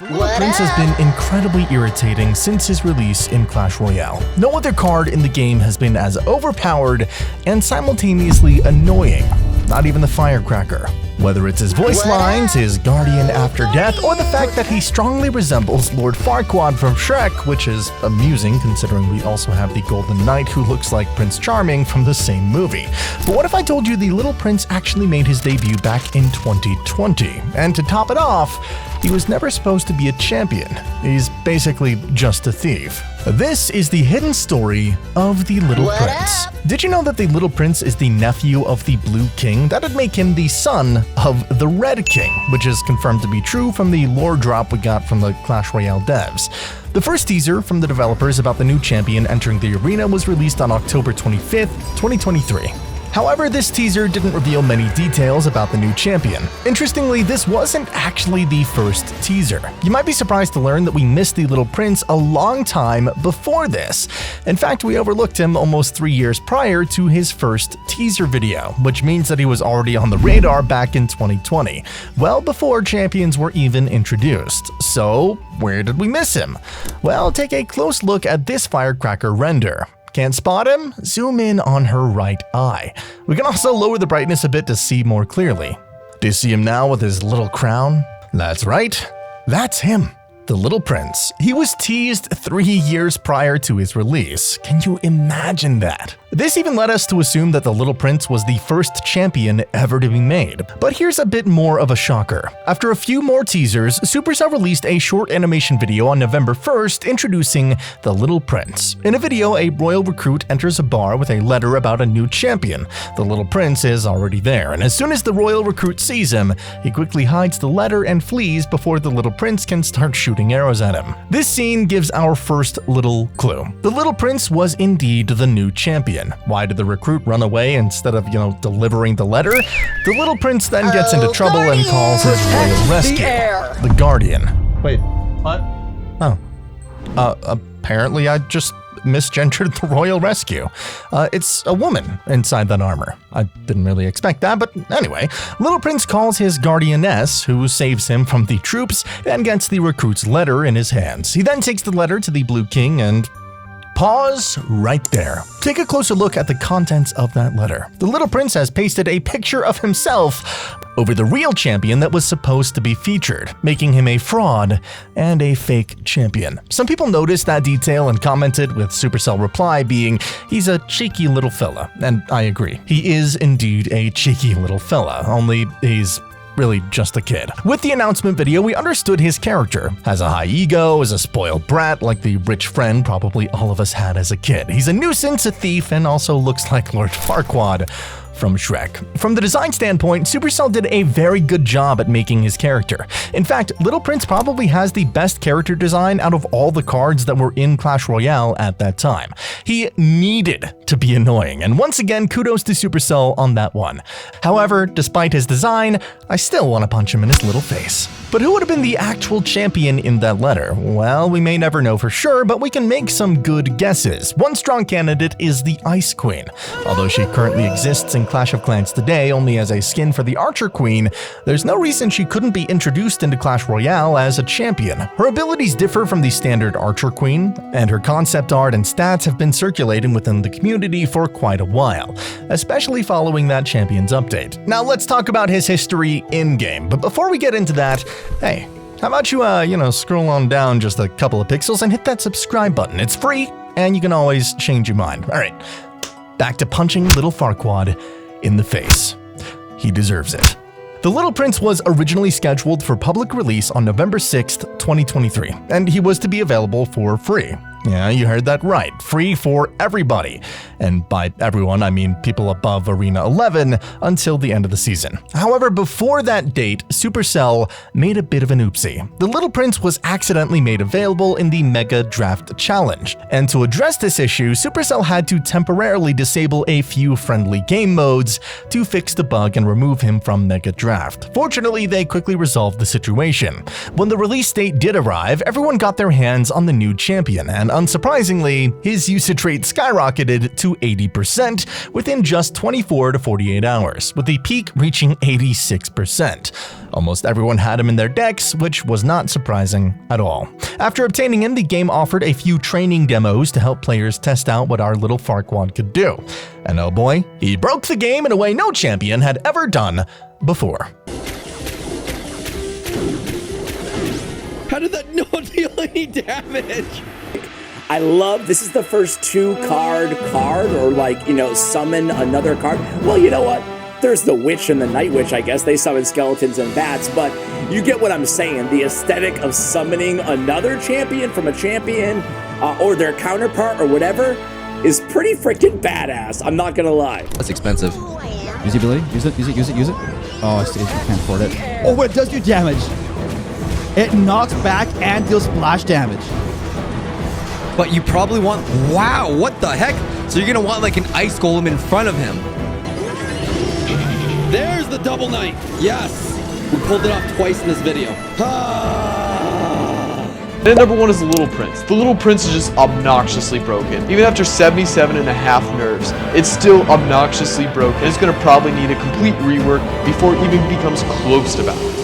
The Little Prince has been incredibly irritating since his release in Clash Royale. No other card in the game has been as overpowered and simultaneously annoying, not even the Firecracker. Whether it's his voice lines, his guardian after death, or the fact that he strongly resembles Lord Farquaad from Shrek, which is amusing considering we also have the Golden Knight who looks like Prince Charming from the same movie. But what if I told you the Little Prince actually made his debut back in 2020? And to top it off, he was never supposed to be a champion. He's basically just a thief. This is the hidden story of the Little Prince. Did you know that the Little Prince is the nephew of the Blue King? That'd make him the son of the Red King, which is confirmed to be true from the lore drop we got from the Clash Royale devs. The first teaser from the developers about the new champion entering the arena was released on October 25th, 2023. However, this teaser didn't reveal many details about the new champion. Interestingly, this wasn't actually the first teaser. You might be surprised to learn that we missed the Little Prince a long time before this. In fact, we overlooked him almost 3 years prior to his first teaser video, which means that he was already on the radar back in 2020, well before champions were even introduced. So, where did we miss him? Well, take a close look at this Firecracker render. Can't spot him? Zoom in on her right eye. We can also lower the brightness a bit to see more clearly. Do you see him now with his little crown? That's right. That's him. The Little Prince. He was teased 3 years prior to his release. Can you imagine that? This even led us to assume that the Little Prince was the first champion ever to be made. But here's a bit more of a shocker. After a few more teasers, Supercell released a short animation video on November 1st introducing the Little Prince. In a video, a royal recruit enters a bar with a letter about a new champion. The Little Prince is already there, and as soon as the royal recruit sees him, he quickly hides the letter and flees before the Little Prince can start shooting arrows at him. This scene gives our first little clue. The Little Prince was indeed the new champion. Why did the recruit run away instead of, delivering the letter? The Little Prince then gets into trouble and calls his royal rescue. The Guardian. Wait, what? Oh. Apparently I just misgendered the royal rescue. It's a woman inside that armor. I didn't really expect that, but anyway. Little Prince calls his guardianess, who saves him from the troops and gets the recruit's letter in his hands. He then takes the letter to the Blue King and... Pause right there. Take a closer look at the contents of that letter. The Little Prince has pasted a picture of himself over the real champion that was supposed to be featured, making him a fraud and a fake champion. Some people noticed that detail and commented, with Supercell reply being, "He's a cheeky little fella," and I agree. He is indeed a cheeky little fella, only he's really just a kid. With the announcement video, we understood his character. Has a high ego, is a spoiled brat like the rich friend probably all of us had as a kid. He's a nuisance, a thief, and also looks like Lord Farquaad from Shrek. From the design standpoint, Supercell did a very good job at making his character. In fact, Little Prince probably has the best character design out of all the cards that were in Clash Royale at that time. He needed to be annoying, and once again, kudos to Supercell on that one. However, despite his design, I still want to punch him in his little face. But who would have been the actual champion in that letter? Well, we may never know for sure, but we can make some good guesses. One strong candidate is the Ice Queen. Although she currently exists in Clash of Clans today only as a skin for the Archer Queen, there's no reason she couldn't be introduced into Clash Royale as a champion. Her abilities differ from the standard Archer Queen, and her concept art and stats have been circulating within the community for quite a while, especially following that champion's update. Now let's talk about his history in-game, but before we get into that, hey, how about you, scroll on down just a couple of pixels and hit that subscribe button. It's free, and you can always change your mind. All right, back to punching little Farquaad in the face. He deserves it. The Little Prince was originally scheduled for public release on November 6th, 2023, and he was to be available for free. Yeah, you heard that right. Free for everybody. And by everyone, I mean people above Arena 11 until the end of the season. However, before that date, Supercell made a bit of an oopsie. The Little Prince was accidentally made available in the Mega Draft Challenge. And to address this issue, Supercell had to temporarily disable a few friendly game modes to fix the bug and remove him from Mega Draft. Fortunately, they quickly resolved the situation. When the release date did arrive, everyone got their hands on the new champion, and unsurprisingly, his usage rate skyrocketed to 80% within just 24 to 48 hours, with the peak reaching 86%. Almost everyone had him in their decks, which was not surprising at all. After obtaining him, the game offered a few training demos to help players test out what our little Farquaad could do. And oh boy, he broke the game in a way no champion had ever done before. How did that not deal any damage? I love, this is the first 2-card or like, you know, summon another card. Well, you know what? There's the Witch and the Night Witch, I guess. They summon skeletons and bats, but you get what I'm saying. The aesthetic of summoning another champion from a champion or their counterpart or whatever is pretty freaking badass. I'm not gonna lie. That's expensive. Use the ability. Use it. Use it. Use it. Use it. Oh, I see. You can't afford it. Oh, it does do damage. It knocks back and deals splash damage. But you probably want... Wow, what the heck? So you're going to want like an ice golem in front of him. There's the double knight. Yes. We pulled it off twice in this video. And number one is the Little Prince. The Little Prince is just obnoxiously broken. Even after 77.5 nerfs, it's still obnoxiously broken. It's going to probably need a complete rework before it even becomes close to balanced.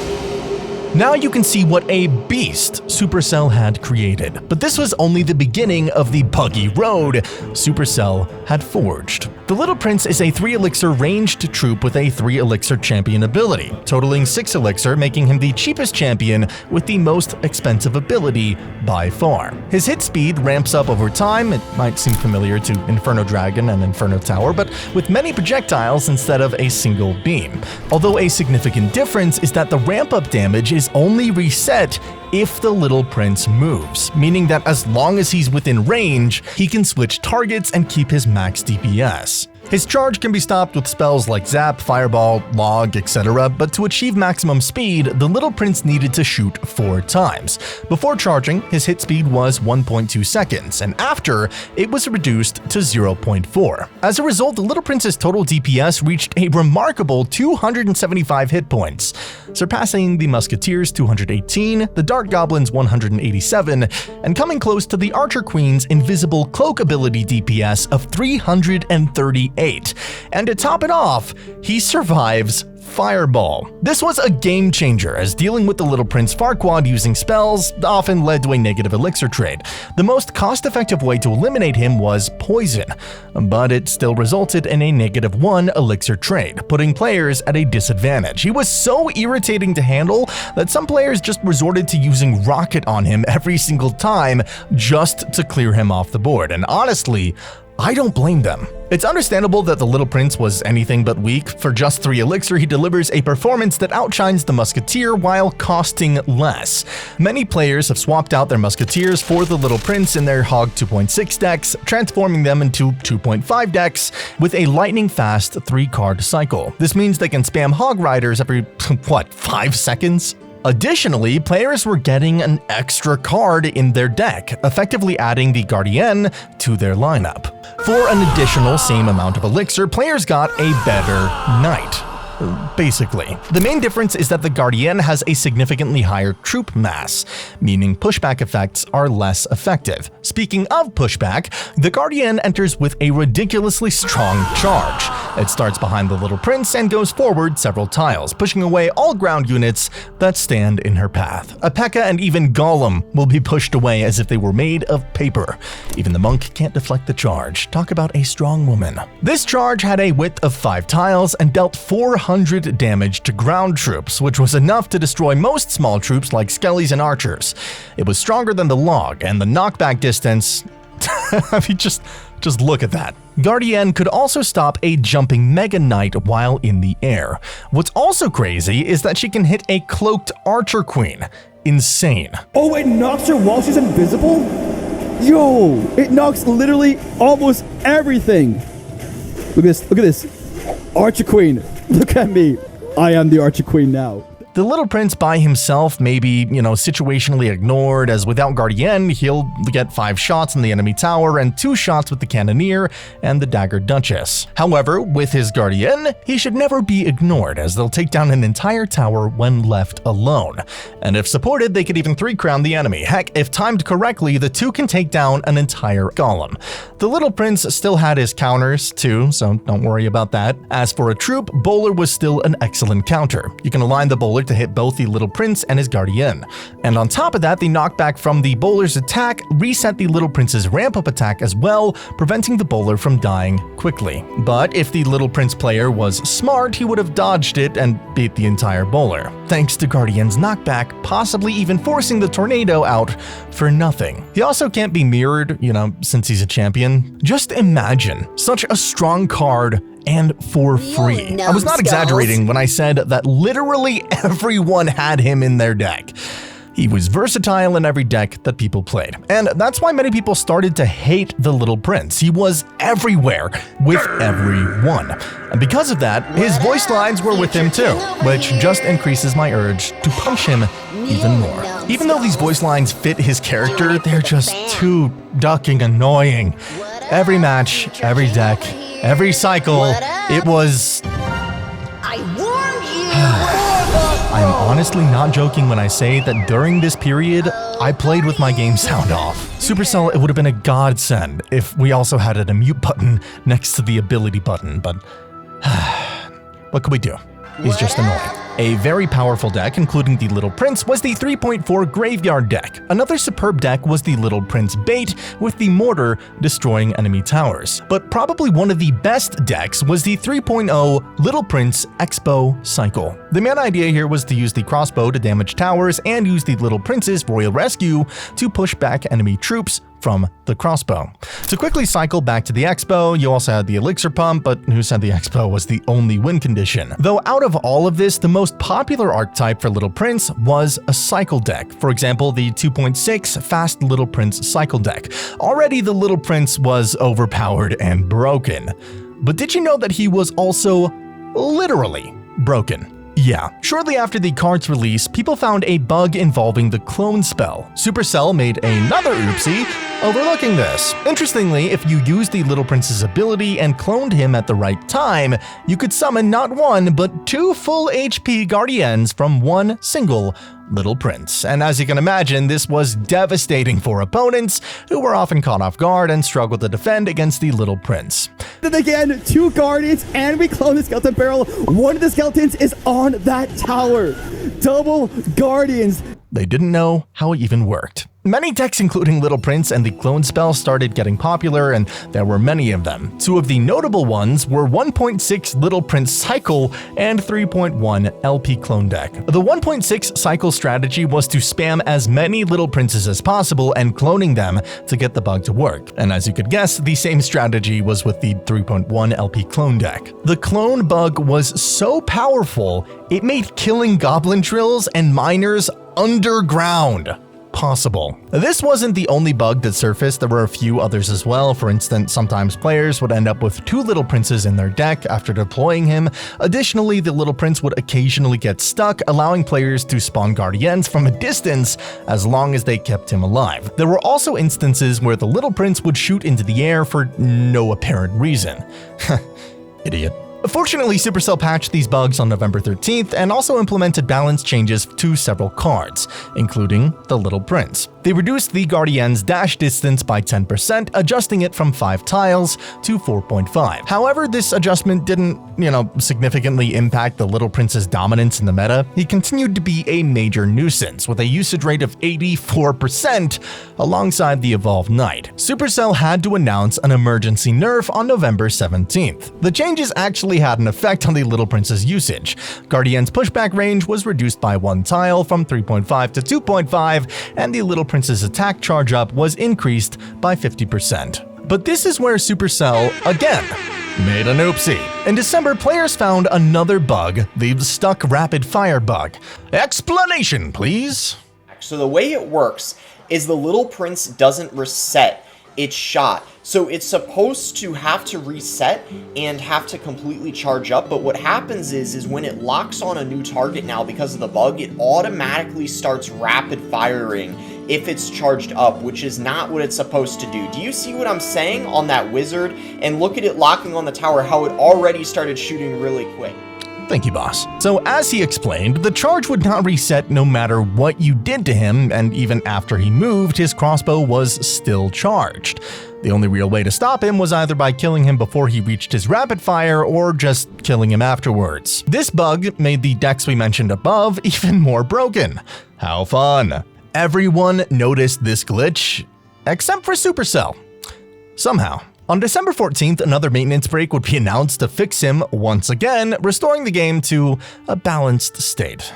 Now you can see what a beast Supercell had created, but this was only the beginning of the buggy road Supercell had forged. The Little Prince is a 3-elixir ranged troop with a 3-elixir champion ability, totaling 6 elixir, making him the cheapest champion with the most expensive ability by far. His hit speed ramps up over time. It might seem familiar to Inferno Dragon and Inferno Tower, but with many projectiles instead of a single beam. Although a significant difference is that the ramp-up damage is only reset if the Little Prince moves, meaning that as long as he's within range, he can switch targets and keep his max DPS. His charge can be stopped with spells like Zap, Fireball, Log, etc., but to achieve maximum speed, the Little Prince needed to shoot 4 times. Before charging, his hit speed was 1.2 seconds, and after, it was reduced to 0.4. As a result, the Little Prince's total DPS reached a remarkable 275 hit points, surpassing the Musketeers' 218, the Dart Goblin's 187, and coming close to the Archer Queen's Invisible Cloak ability DPS of 338. And to top it off, he survives Fireball. This was a game changer, as dealing with the Little Prince Farquaad using spells often led to a negative elixir trade. The most cost-effective way to eliminate him was poison, but it still resulted in a -1 elixir trade, putting players at a disadvantage. He was so irritating to handle that some players just resorted to using Rocket on him every single time just to clear him off the board, and honestly, I don't blame them. It's understandable that the Little Prince was anything but weak. For just 3 elixir, he delivers a performance that outshines the Musketeer while costing less. Many players have swapped out their Musketeers for the Little Prince in their Hog 2.6 decks, transforming them into 2.5 decks with a lightning-fast 3-card cycle. This means they can spam Hog Riders every, 5 seconds? Additionally, players were getting an extra card in their deck, effectively adding the Guardian to their lineup. For an additional same amount of elixir, players got a better Knight. Basically. The main difference is that the Guardian has a significantly higher troop mass, meaning pushback effects are less effective. Speaking of pushback, the Guardian enters with a ridiculously strong charge. It starts behind the Little Prince and goes forward several tiles, pushing away all ground units that stand in her path. A P.E.K.K.A. and even Golem will be pushed away as if they were made of paper. Even the monk can't deflect the charge. Talk about a strong woman. This charge had a width of 5 tiles and dealt 400 damage to ground troops, which was enough to destroy most small troops like skellies and archers. It was stronger than the log, and the knockback distance... I mean, just look at that. Guardian could also stop a jumping Mega Knight while in the air. What's also crazy is that she can hit a cloaked Archer Queen. Insane. Oh, it knocks her while she's invisible? Yo, it knocks literally almost everything. Look at this, look at this. Archer Queen, look at me. I am the Archer Queen now. The The Little Prince by himself may be, situationally ignored, as without Guardian, he'll get 5 shots in the enemy tower and 2 shots with the Cannoneer and the Dagger Duchess. However, with his Guardian, he should never be ignored, as they'll take down an entire tower when left alone. And if supported, they could even 3-crown the enemy. Heck, if timed correctly, the 2 can take down an entire golem. The Little Prince still had his counters too, so don't worry about that. As for a troop, Bowler was still an excellent counter. You can align the Bowler to hit both the Little Prince and his Guardian. And on top of that, the knockback from the Bowler's attack reset the Little Prince's ramp-up attack as well, preventing the Bowler from dying quickly. But if the Little Prince player was smart, he would have dodged it and beat the entire Bowler, thanks to Guardian's knockback, possibly even forcing the Tornado out for nothing. He also can't be mirrored, since he's a champion. Just imagine such a strong card and for free. I was not exaggerating when I said that literally everyone had him in their deck. He was versatile in every deck that people played. And that's why many people started to hate the Little Prince. He was everywhere with everyone. And because of that, his voice lines were with him too, which just increases my urge to punch him even more. Even though these voice lines fit his character, they're just too ducking annoying. Every match, every deck, every cycle, it was... I warned you! I'm honestly not joking when I say that during this period, I played with my game sound off. Supercell, it would have been a godsend if we also had a mute button next to the ability button, but what could we do? He's just annoying. A very powerful deck, including the Little Prince, was the 3.4 Graveyard deck. Another superb deck was the Little Prince Bait, with the Mortar destroying enemy towers. But probably one of the best decks was the 3.0 Little Prince Expo Cycle. The main idea here was to use the crossbow to damage towers and use the Little Prince's Royal Rescue to push back enemy troops from the crossbow. To quickly cycle back to the Expo, you also had the Elixir Pump, but who said the Expo was the only win condition? Though out of all of this, the most popular archetype for Little Prince was a cycle deck. For example, the 2.6 Fast Little Prince cycle deck. Already the Little Prince was overpowered and broken. But did you know that he was also literally broken? Yeah, shortly after the card's release, people found a bug involving the clone spell. Supercell made another oopsie, overlooking this. Interestingly, if you used the Little Prince's ability and cloned him at the right time, you could summon not 1, but 2 full HP Guardians from one single Little Prince. And as you can imagine, this was devastating for opponents who were often caught off guard and struggled to defend against the Little Prince. Then again, 2 Guardians, and we clone the Skeleton Barrel. One of the Skeletons is on that tower. Double Guardians. They didn't know how it even worked. Many decks, including Little Prince and the clone spell, started getting popular, and there were many of them. 2 of the notable ones were 1.6 Little Prince Cycle and 3.1 LP clone deck. The 1.6 Cycle strategy was to spam as many Little Princes as possible and cloning them to get the bug to work. And as you could guess, the same strategy was with the 3.1 LP clone deck. The clone bug was so powerful, it made killing goblin trills and miners underground possible. This wasn't the only bug that surfaced, there were a few others as well. For instance, sometimes players would end up with 2 Little Princes in their deck after deploying him. Additionally, the Little Prince would occasionally get stuck, allowing players to spawn Guardians from a distance as long as they kept him alive. There were also instances where the Little Prince would shoot into the air for no apparent reason. Idiot. Fortunately, Supercell patched these bugs on November 13th and also implemented balance changes to several cards, including the Little Prince. They reduced the Guardian's dash distance by 10%, adjusting it from 5 tiles to 4.5. However, this adjustment didn't, significantly impact the Little Prince's dominance in the meta. He continued to be a major nuisance, with a usage rate of 84% alongside the Evolved Knight. Supercell had to announce an emergency nerf on November 17th. The changes actually had an effect on the Little Prince's usage. Guardian's pushback range was reduced by 1 tile from 3.5 to 2.5, and the Little Prince's attack charge up was increased by 50%. But this is where Supercell, again, made an oopsie. In December, players found another bug, the stuck rapid fire bug. Explanation, please. So the way it works is the Little Prince doesn't reset it's shot. So it's supposed to have to reset and have to completely charge up, but what happens is when it locks on a new target now because of the bug, it automatically starts rapid firing if it's charged up, which is not what it's supposed to do. Do you see what I'm saying on that wizard? And look at it locking on the tower, how it already started shooting really quick. Thank you, boss. So as he explained, the charge would not reset no matter what you did to him, and even after he moved, his crossbow was still charged. The only real way to stop him was either by killing him before he reached his rapid fire or just killing him afterwards. This bug made the decks we mentioned above even more broken. How fun. Everyone noticed this glitch, except for Supercell. Somehow. On December 14th, another maintenance break would be announced to fix him once again, restoring the game to a balanced state.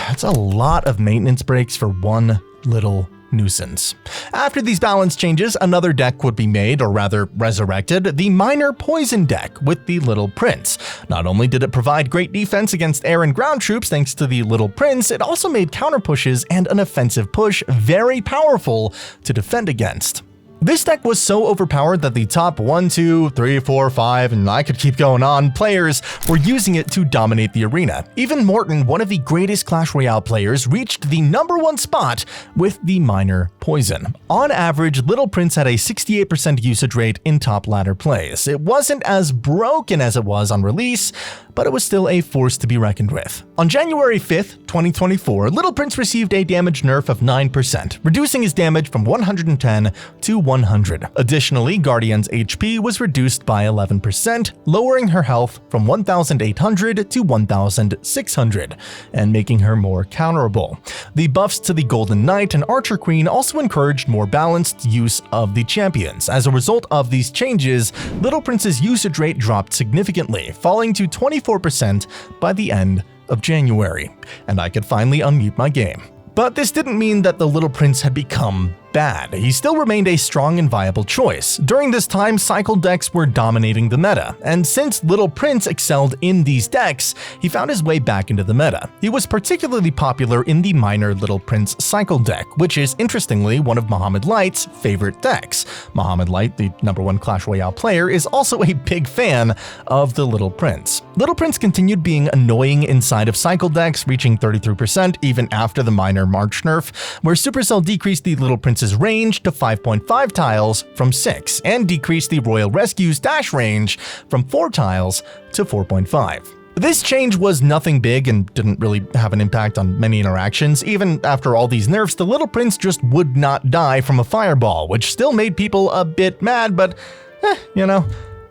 It's a lot of maintenance breaks for one little nuisance. After these balance changes, another deck would be made, or rather resurrected, the minor poison deck with the Little Prince. Not only did it provide great defense against air and ground troops thanks to the Little Prince, it also made counter pushes and an offensive push very powerful to defend against. This deck was so overpowered that the top 1, 2, 3, 4, 5, and I could keep going on, players were using it to dominate the arena. Even Morton, one of the greatest Clash Royale players, reached the #1 spot with the minor poison. On average, Little Prince had a 68% usage rate in top ladder plays. It wasn't as broken as it was on release, but it was still a force to be reckoned with. On January 5th, 2024, Little Prince received a damage nerf of 9%, reducing his damage from 110 to 100. Additionally, Guardian's HP was reduced by 11%, lowering her health from 1,800 to 1,600, and making her more counterable. The buffs to the Golden Knight and Archer Queen also encouraged more balanced use of the champions. As a result of these changes, Little Prince's usage rate dropped significantly, falling to 24% by the end of January, and I could finally unmute my game. But this didn't mean that the Little Prince had become bad. He still remained a strong and viable choice. During this time, cycle decks were dominating the meta, and since Little Prince excelled in these decks, he found his way back into the meta. He was particularly popular in the minor Little Prince cycle deck, which is interestingly one of Muhammad Light's favorite decks. Muhammad Light, the #1 Clash Royale player, is also a big fan of the Little Prince. Little Prince continued being annoying inside of cycle decks, reaching 33% even after the minor March nerf, where Supercell decreased the Little Prince's range to 5.5 tiles from 6, and decreased the Royal Rescue's dash range from 4 tiles to 4.5. This change was nothing big and didn't really have an impact on many interactions. Even after all these nerfs, the Little Prince just would not die from a fireball, which still made people a bit mad, but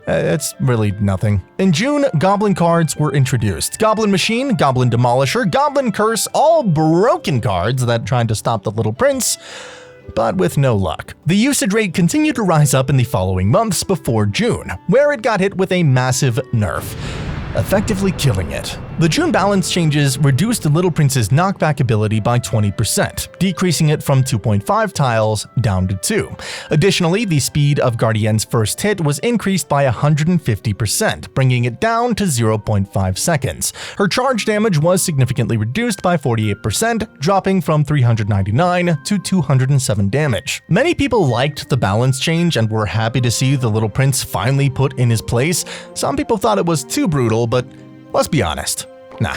it's really nothing. In June, Goblin cards were introduced. Goblin Machine, Goblin Demolisher, Goblin Curse, all broken cards that tried to stop the Little Prince, but with no luck. The usage rate continued to rise up in the following months before June, where it got hit with a massive nerf, effectively killing it. The June balance changes reduced Little Prince's knockback ability by 20%, decreasing it from 2.5 tiles down to 2. Additionally, the speed of Guardian's first hit was increased by 150%, bringing it down to 0.5 seconds. Her charge damage was significantly reduced by 48%, dropping from 399 to 207 damage. Many people liked the balance change and were happy to see the Little Prince finally put in his place. Some people thought it was too brutal, but let's be honest. Nah,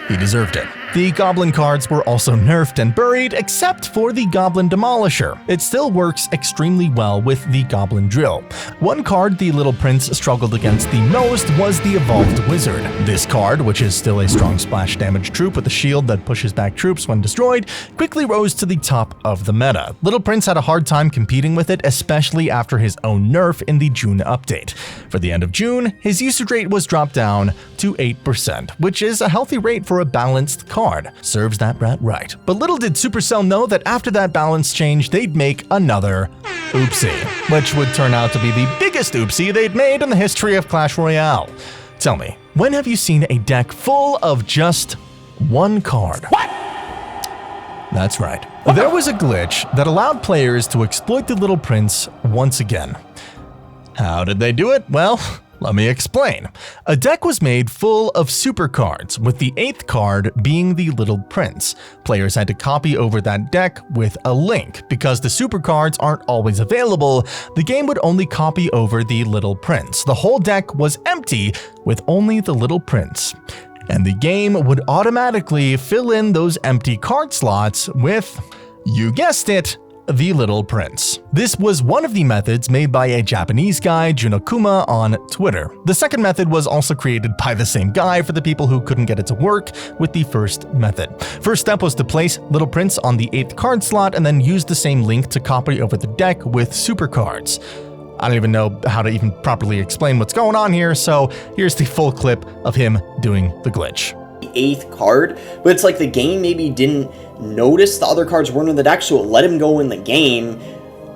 he deserved it. The Goblin cards were also nerfed and buried, except for the Goblin Demolisher. It still works extremely well with the Goblin Drill. One card the Little Prince struggled against the most was the Evolved Wizard. This card, which is still a strong splash damage troop with a shield that pushes back troops when destroyed, quickly rose to the top of the meta. Little Prince had a hard time competing with it, especially after his own nerf in the June update. For the end of June, his usage rate was dropped down to 8%, which is a healthy rate for a balanced card. Serves that rat right. But little did Supercell know that after that balance change, they'd make another oopsie, which would turn out to be the biggest oopsie they'd made in the history of Clash Royale. Tell me, when have you seen a deck full of just one card? What? That's right. There was a glitch that allowed players to exploit the Little Prince once again. How did they do it? Well, Let me explain. A deck was made full of super cards, with the 8th card being the Little Prince. Players had to copy over that deck with a link. Because the super cards aren't always available, the game would only copy over the Little Prince. The whole deck was empty, with only the Little Prince. And the game would automatically fill in those empty card slots with, you guessed it, the Little Prince. This was one of the methods made by a Japanese guy, Junokuma, on Twitter. The second method was also created by the same guy for the people who couldn't get it to work with the first method. First step was to place Little Prince on the 8th card slot and then use the same link to copy over the deck with super cards. I don't even know how to even properly explain what's going on here, so here's the full clip of him doing the glitch. 8th card, but it's like the game maybe didn't notice the other cards weren't in the deck, so it let him go in the game,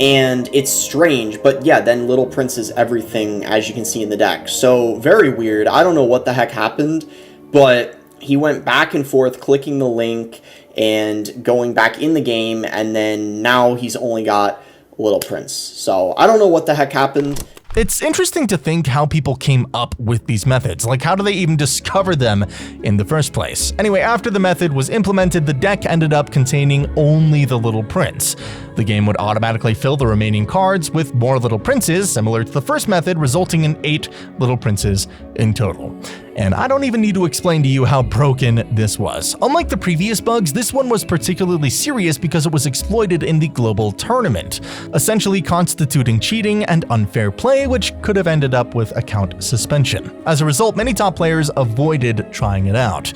and it's strange. But yeah, then Little Prince is everything, as you can see in the deck. So very weird. I don't know what the heck happened, but he went back and forth clicking the link and going back in the game, and then now he's only got Little Prince. So I don't know what the heck happened. It's interesting to think how people came up with these methods, like how do they even discover them in the first place? Anyway, after the method was implemented, the deck ended up containing only the Little Prince. The game would automatically fill the remaining cards with more Little Princes, similar to the first method, resulting in 8 Little Princes in total. And I don't even need to explain to you how broken this was. Unlike the previous bugs, this one was particularly serious because it was exploited in the global tournament, essentially constituting cheating and unfair play, which could have ended up with account suspension. As a result, many top players avoided trying it out.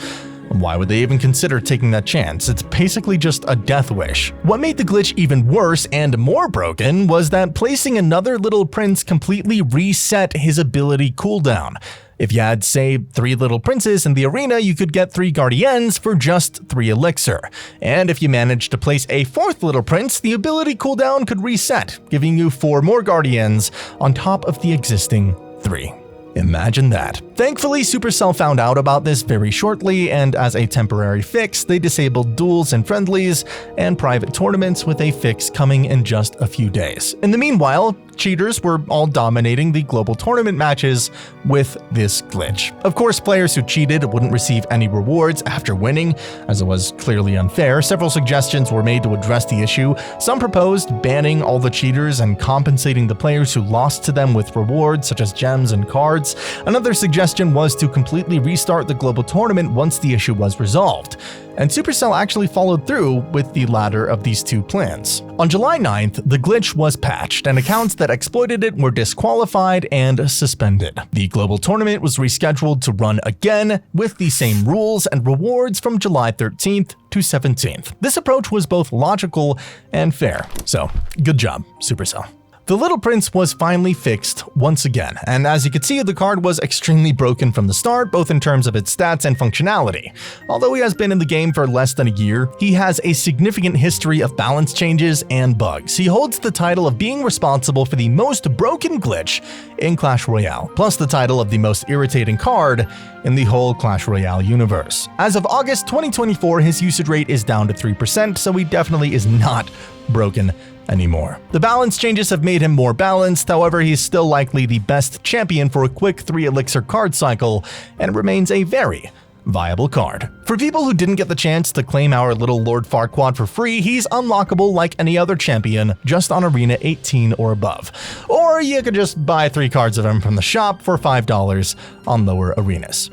Why would they even consider taking that chance? It's basically just a death wish. What made the glitch even worse and more broken was that placing another Little Prince completely reset his ability cooldown. If you had, say, 3 Little Princes in the arena, you could get 3 Guardians for just 3 Elixir. And if you managed to place a 4th Little Prince, the ability cooldown could reset, giving you 4 more Guardians on top of the existing 3. Imagine that. Thankfully, Supercell found out about this very shortly, and as a temporary fix, they disabled duels and friendlies and private tournaments, with a fix coming in just a few days. In the meanwhile, cheaters were all dominating the global tournament matches with this glitch. Of course, players who cheated wouldn't receive any rewards after winning, as it was clearly unfair. Several suggestions were made to address the issue. Some proposed banning all the cheaters and compensating the players who lost to them with rewards such as gems and cards. Another suggestion was to completely restart the global tournament once the issue was resolved. And Supercell actually followed through with the latter of these two plans. On July 9th, the glitch was patched, and accounts that exploited it were disqualified and suspended. The global tournament was rescheduled to run again with the same rules and rewards from July 13th to 17th. This approach was both logical and fair, so good job, Supercell. The Little Prince was finally fixed once again, and as you can see, the card was extremely broken from the start, both in terms of its stats and functionality. Although he has been in the game for less than a year, he has a significant history of balance changes and bugs. He holds the title of being responsible for the most broken glitch in Clash Royale, plus the title of the most irritating card in the whole Clash Royale universe. As of August 2024, his usage rate is down to 3%, so he definitely is not broken anymore. The balance changes have made him more balanced, however, he's still likely the best champion for a quick 3 elixir card cycle and remains a very viable card. For people who didn't get the chance to claim our little Lord Farquaad for free, he's unlockable like any other champion, just on Arena 18 or above. Or you could just buy 3 cards of him from the shop for $5 on lower arenas.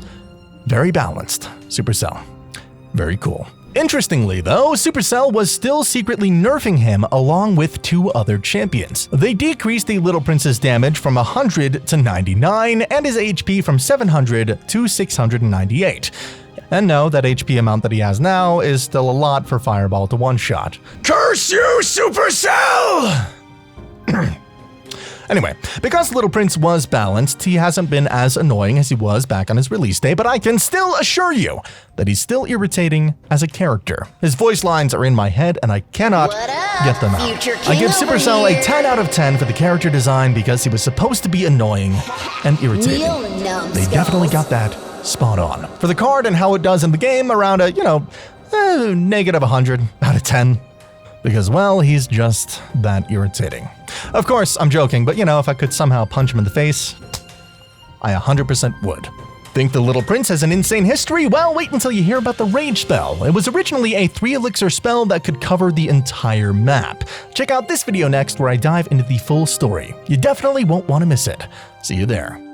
Very balanced, Supercell. Very cool. Interestingly though, Supercell was still secretly nerfing him along with 2 other champions. They decreased the Little Prince's damage from 100 to 99 and his HP from 700 to 698. And no, that HP amount that he has now is still a lot for Fireball to one-shot. Curse you, Supercell! Anyway, because Little Prince was balanced, he hasn't been as annoying as he was back on his release day, but I can still assure you that he's still irritating as a character. His voice lines are in my head and I cannot get them out. I give Supercell a 10 out of 10 for the character design because he was supposed to be annoying and irritating. They definitely got that spot on. For the card and how it does in the game, around a, negative 100 out of 10. Because, well, he's just that irritating. Of course, I'm joking, but if I could somehow punch him in the face, I 100% would. Think the Little Prince has an insane history? Well, wait until you hear about the Rage spell. It was originally a 3-elixir spell that could cover the entire map. Check out this video next where I dive into the full story. You definitely won't want to miss it. See you there.